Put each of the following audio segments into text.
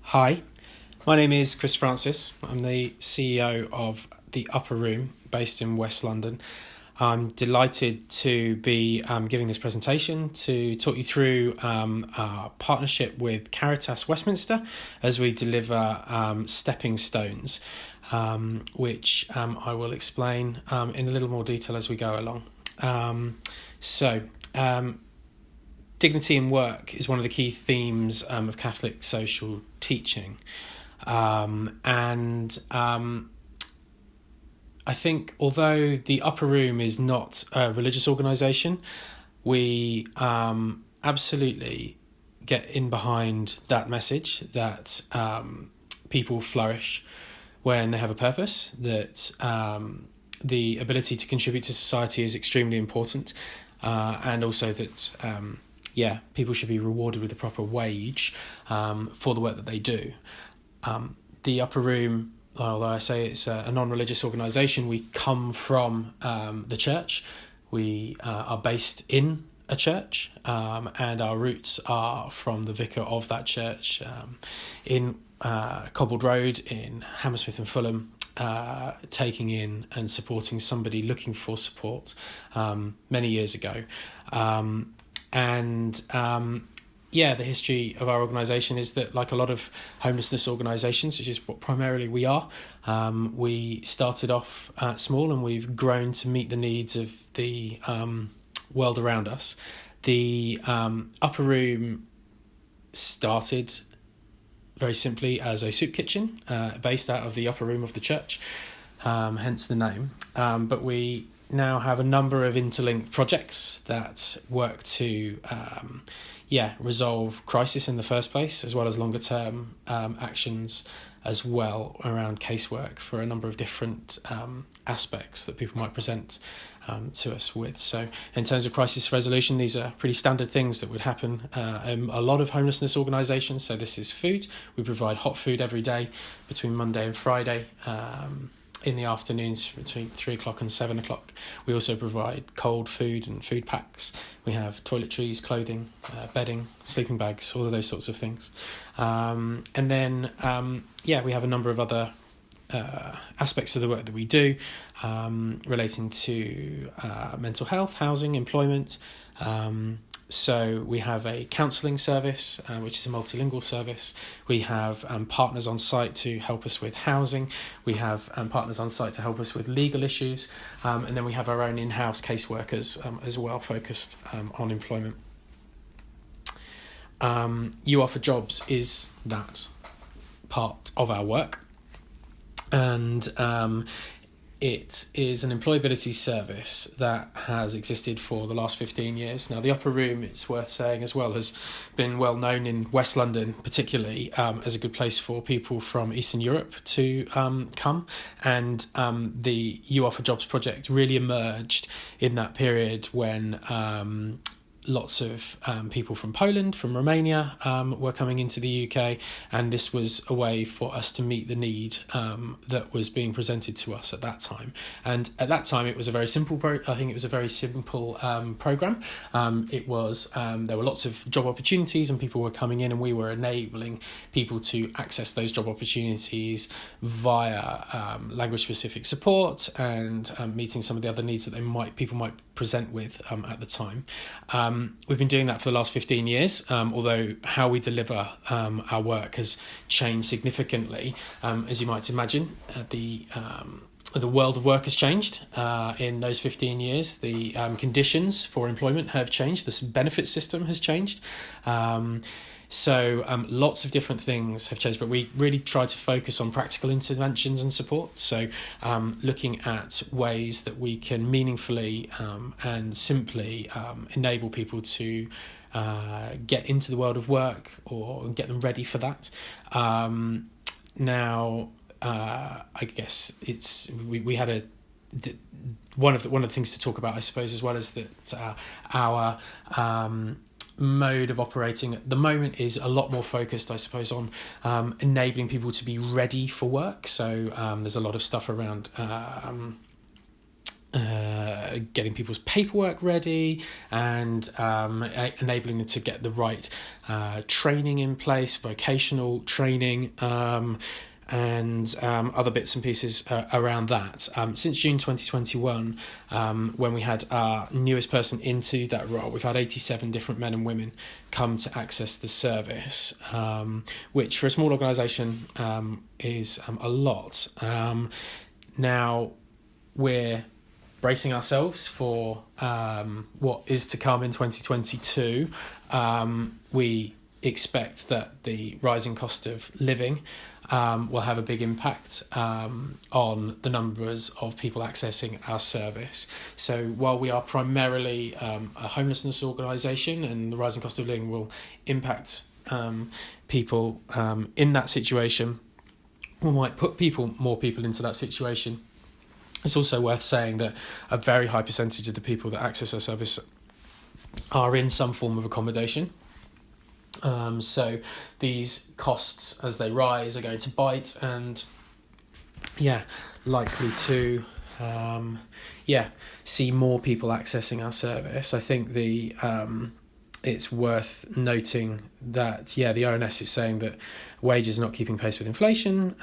Hi, my name is Chris Francis. I'm the CEO of The Upper Room based in West London. I'm delighted to be giving this presentation to talk you through our partnership with Caritas Westminster as we deliver stepping stones, which I will explain in a little more detail as we go along. Dignity in work is one of the key themes of Catholic social teaching. I think although the Upper Room is not a religious organisation, we absolutely get in behind that message that people flourish when they have a purpose, that the ability to contribute to society is extremely important, and also that people should be rewarded with a proper wage for the work that they do. The Upper Room, although I say it's a non-religious organisation, we come from the church. We are based in a church, and our roots are from the vicar of that church in Cobbled Road in Hammersmith and Fulham, taking in and supporting somebody looking for support many years ago. The history of our organisation is that, like a lot of homelessness organisations, which is what primarily we are, we started off small and we've grown to meet the needs of the world around us. The Upper Room started very simply as a soup kitchen based out of the upper room of the church, hence the name. But we now have a number of interlinked projects that work to resolve crisis in the first place, as well as longer term actions as well around casework for a number of different aspects that people might present to us with. So in terms of crisis resolution, these are pretty standard things that would happen in a lot of homelessness organisations. So this is food. We provide hot food every day between Monday and Friday, in the afternoons between 3 o'clock and 7 o'clock. We also provide cold food and food packs. We have toiletries, clothing, bedding, sleeping bags, all of those sorts of things. We have a number of other aspects of the work that we do relating to mental health, housing, employment. So we have a counselling service, which is a multilingual service. We have partners on site to help us with housing. We have partners on site to help us with legal issues. And then we have our own in-house caseworkers as well, focused on employment. You Offer Jobs is that part of our work. And it is an employability service that has existed for the last 15 years. Now, the Upper Room, it's worth saying as well, has been well known in West London, particularly as a good place for people from Eastern Europe to come. And the You Offer Jobs project really emerged in that period when lots of people from Poland, from Romania were coming into the UK, and this was a way for us to meet the need that was being presented to us at that time. And at that time, it was a very simple programme. It was there were lots of job opportunities, and people were coming in, and we were enabling people to access those job opportunities via language-specific support and meeting some of the other needs that people might present with at the time. We've been doing that for the last 15 years, although how we deliver our work has changed significantly. As you might imagine, the world of work has changed in those 15 years. The conditions for employment have changed. The benefit system has changed. So lots of different things have changed, but we really try to focus on practical interventions and support. So looking at ways that we can meaningfully and simply enable people to get into the world of work or get them ready for that. I guess we had one of the things to talk about, I suppose, as well as that our mode of operating at the moment is a lot more focused, I suppose, on enabling people to be ready for work. So there's a lot of stuff around getting people's paperwork ready and enabling them to get the right training in place, vocational training, and other bits and pieces around that. Since June 2021, when we had our newest person into that role, we've had 87 different men and women come to access the service, which for a small organisation is a lot. Now, we're bracing ourselves for what is to come in 2022. We expect that the rising cost of living will have a big impact on the numbers of people accessing our service. So while we are primarily a homelessness organisation, and the rising cost of living will impact people in that situation, we might put more people into that situation. It's also worth saying that a very high percentage of the people that access our service are in some form of accommodation. So these costs, as they rise, are going to bite, and likely to see more people accessing our service. I think it's worth noting that the ONS is saying that wages are not keeping pace with inflation.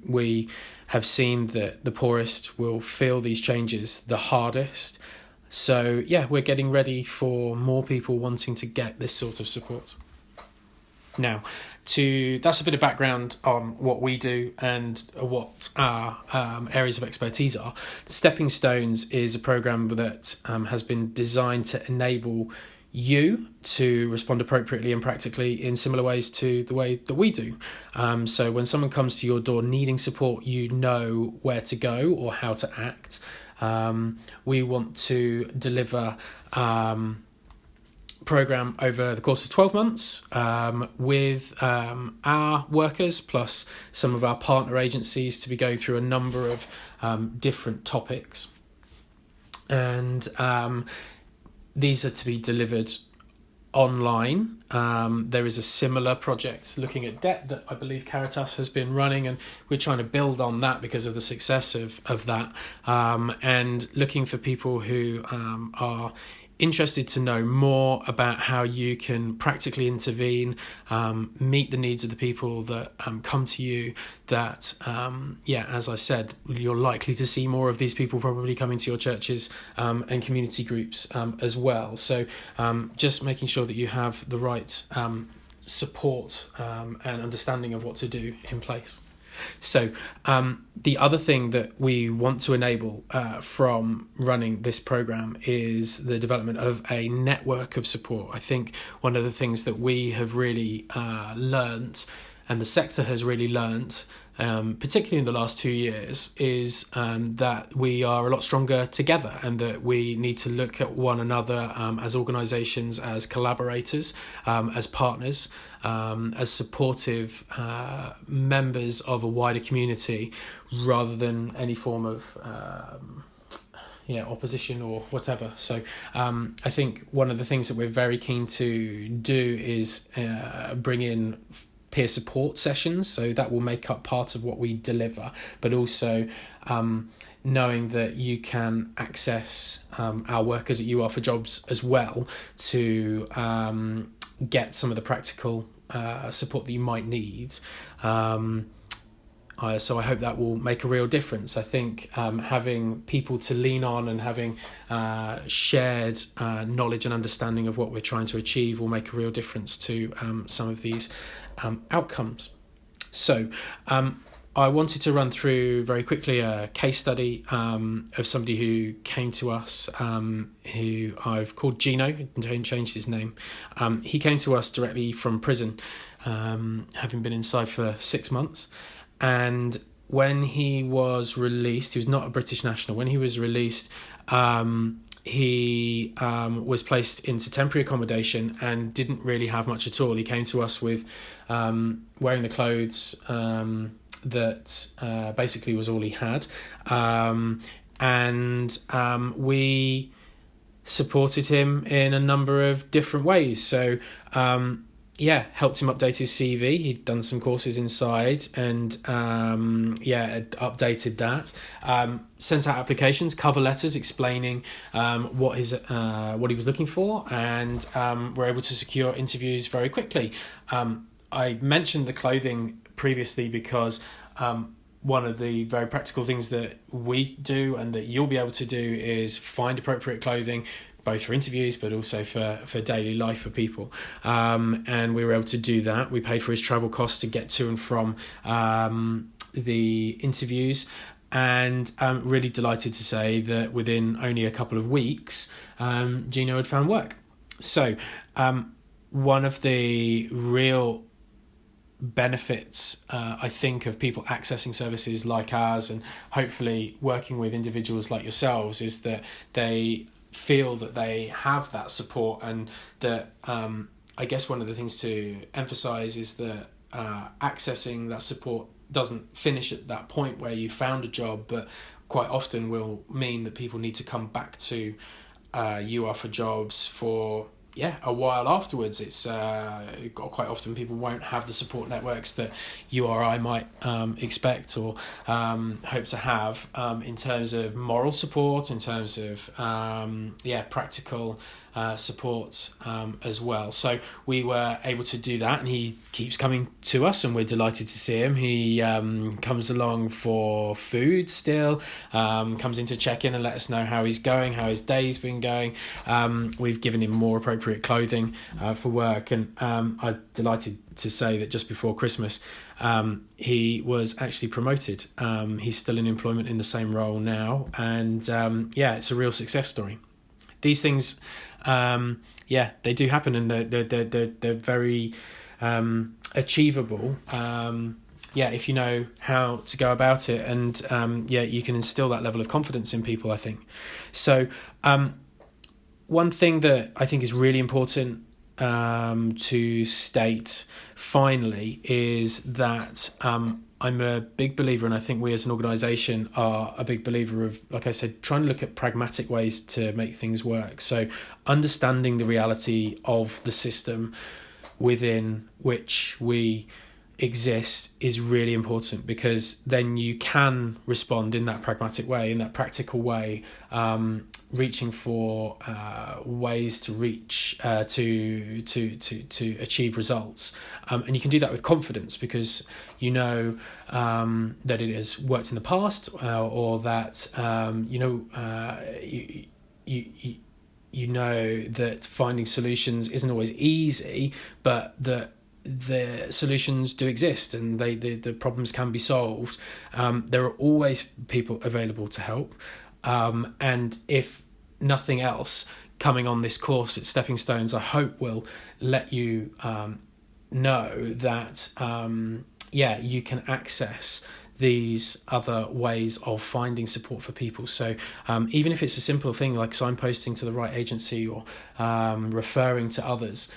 We have seen that the poorest will feel these changes the hardest. So we're getting ready for more people wanting to get this sort of support. Now, that's a bit of background on what we do and what our areas of expertise are. The Stepping Stones is a programme that has been designed to enable you to respond appropriately and practically in similar ways to the way that we do. So when someone comes to your door needing support, you know where to go or how to act. We want to deliver program over the course of 12 months with our workers plus some of our partner agencies to be going through a number of different topics, and these are to be delivered online. There is a similar project looking at debt that I believe Caritas has been running, and we're trying to build on that because of the success of that, and looking for people who are interested to know more about how you can practically intervene, meet the needs of the people that come to you, that, as I said, you're likely to see more of these people probably coming to your churches and community groups as well. So just making sure that you have the right support and understanding of what to do in place. So the other thing that we want to enable from running this program is the development of a network of support. I think one of the things that we have really learnt, and the sector has really learnt, particularly in the last 2 years, is that we are a lot stronger together, and that we need to look at one another as organisations, as collaborators, as partners, as supportive members of a wider community, rather than any form of opposition or whatever. So I think one of the things that we're very keen to do is bring in peer support sessions, so that will make up part of what we deliver, but also knowing that you can access our workers at You Are for Jobs as well to get some of the practical support that you might need. So I hope that will make a real difference. I think having people to lean on and having shared knowledge and understanding of what we're trying to achieve will make a real difference to some of these outcomes. So I wanted to run through very quickly a case study of somebody who came to us, who I've called Gino, and changed his name. He came to us directly from prison, having been inside for 6 months. And when he was released, he was not a British national. When he was released, he was placed into temporary accommodation and didn't really have much at all. He came to us with wearing the clothes that basically was all he had. And we supported him in a number of different ways. So helped him update his CV. He'd done some courses inside and had updated that. Sent out applications, cover letters explaining what he was looking for, and were able to secure interviews very quickly. I mentioned the clothing previously because one of the very practical things that we do and that you'll be able to do is find appropriate clothing, both for interviews but also for daily life for people. And we were able to do that. We paid for his travel costs to get to and from the interviews, and really delighted to say that within only a couple of weeks, Gino had found work. So one of the real benefits, I think, of people accessing services like ours and hopefully working with individuals like yourselves is that they feel that they have that support, and that I guess one of the things to emphasize is that accessing that support doesn't finish at that point where you found a job, but quite often will mean that people need to come back to You Are for Jobs for a while afterwards. It's quite often people won't have the support networks that you or I might expect or hope to have in terms of moral support, in terms of practical support as well. So we were able to do that, and he keeps coming to us, and we're delighted to see him. He comes along for food still, comes in to check in and let us know how he's going, how his day's been going. We've given him more appropriate clothing for work, and I'm delighted to say that just before Christmas he was actually promoted. He's still in employment in the same role now, and it's a real success story. These things they do happen, and they're very achievable if you know how to go about it, and you can instill that level of confidence in people, I think. So one thing that I think is really important to state finally is that I'm a big believer, and I think we as an organisation are a big believer of, like I said, trying to look at pragmatic ways to make things work. So understanding the reality of the system within which we exist is really important, because then you can respond in that pragmatic way, in that practical way, reaching for ways to reach to achieve results, and you can do that with confidence, because you know that it has worked in the past, or that you know that finding solutions isn't always easy, but that the solutions do exist, and the problems can be solved. There are always people available to help, and if nothing else, coming on this course at Stepping Stones, I hope will let you know that you can access these other ways of finding support for people. So even if it's a simple thing like signposting to the right agency or referring to others,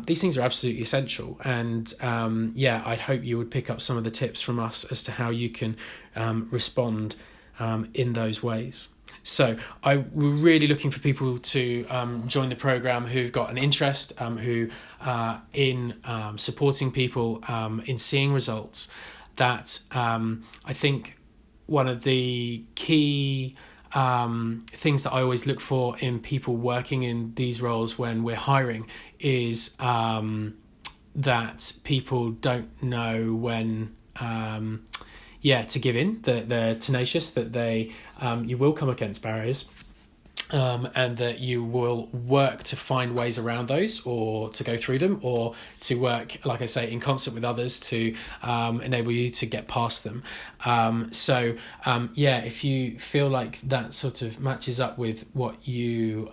these things are absolutely essential. And I hope you would pick up some of the tips from us as to how you can respond in those ways. So we're really looking for people to join the programme who've got an interest, who are in supporting people in seeing results. That I think one of the key things that I always look for in people working in these roles when we're hiring is that people don't know when to give in, that they're tenacious, that they you will come against barriers, and that you will work to find ways around those, or to go through them, or to work, like I say, in concert with others to enable you to get past them. If you feel like that sort of matches up with what you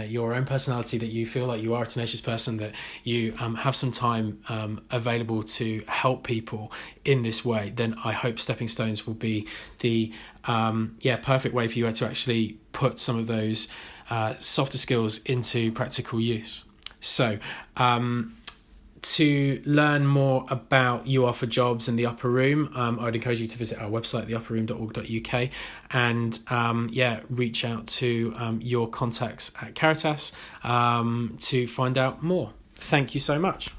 your own personality, that you feel like you are a tenacious person, that you have some time available to help people in this way, then I hope Stepping Stones will be the perfect way for you to actually put some of those softer skills into practical use. So to learn more about You Are for Jobs and the Upper Room, I'd encourage you to visit our website, theupperroom.org.uk, and reach out to your contacts at Caritas to find out more. Thank you so much.